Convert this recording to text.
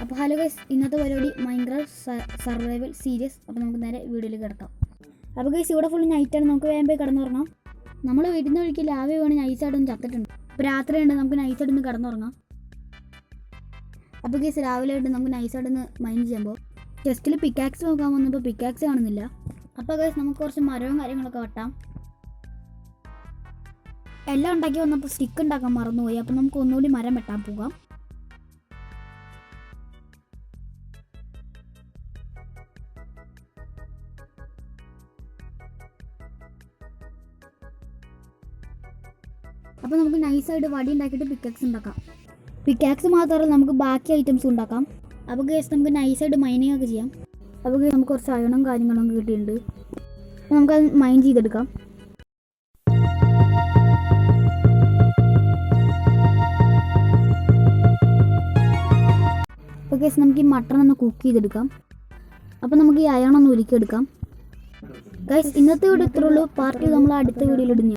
അപ്പോൾ hello guys, ഇന്നത്തെ പരിപാടി മൈൻക്രാഫ്റ്റ് സർവൈവൽ സീരീസ്. അപ്പോൾ നമുക്ക് നേരെ വീഡിയോയിൽ കിടക്കാം. അപ്പോൾ ഗൈസ്, ഇവിടെ ഫുൾ നൈറ്റാണ്, നമുക്ക് വേഗം പോയി കിടന്നുറങ്ങാം. നമ്മൾ വീട്ടിൽ നിന്ന് ഒഴിക്കൽ ലാവ വീണ് നൈസായിട്ടൊന്ന് ചത്തിട്ടുണ്ട്. അപ്പോൾ രാത്രിയുണ്ട്, നമുക്ക് നൈസായിട്ടൊന്ന് കിടന്നുറങ്ങാം. അപ്പോൾ ഗൈസ്, രാവിലെ ആയിട്ട് നമുക്ക് നൈസായിട്ടൊന്ന് മൈൻഡ് ചെയ്യുമ്പോൾ ചെസ്റ്റിൽ പിക്കാക്സ് നോക്കാൻ വന്നപ്പോൾ പിക്കാക്സ് കാണുന്നില്ല. അപ്പോൾ ഗൈസ്, നമുക്ക് കുറച്ച് മരവും കാര്യങ്ങളൊക്കെ വെട്ടാം. എല്ലാം ഉണ്ടാക്കി വന്നപ്പോൾ സ്റ്റിക്ക് ഉണ്ടാക്കാൻ മറന്നുപോയി. അപ്പോൾ നമുക്ക് ഒന്നുകൂടി മരം വെട്ടാൻ പോകാം. അപ്പോൾ നമുക്ക് നൈസായിട്ട് വടി ഉണ്ടാക്കിയിട്ട് പിക്കാക്സ് ഉണ്ടാക്കാം. പിക്കാക്സ് മാത്രമല്ല, നമുക്ക് ബാക്കി ഐറ്റംസ് ഉണ്ടാക്കാം. അപ്പോൾ ഗൈസ്, നമുക്ക് നൈസായിട്ട് മൈനിങ് ഒക്കെ ചെയ്യാം. അപ്പോൾ ഗൈസ്, നമുക്ക് കുറച്ച് അയണും കാര്യങ്ങളൊക്കെ കിട്ടിയിട്ടുണ്ട്. അപ്പോൾ നമുക്കത് മൈൻ ചെയ്തെടുക്കാം. അപ്പോൾ ഗൈസ്, നമുക്ക് ഈ മട്ടൺ ഒന്ന് കുക്ക് ചെയ്തെടുക്കാം. അപ്പോൾ നമുക്ക് ഈ അയണൊന്ന് ഉരുക്കിയെടുക്കാം. ഗൈസ്, ഇന്നത്തെ വീഡിയോ ഇത്രയുള്ളൂ. പാർട്ടി നമ്മൾ അടുത്ത വീഡിയോയിൽ ഇടുന്നു.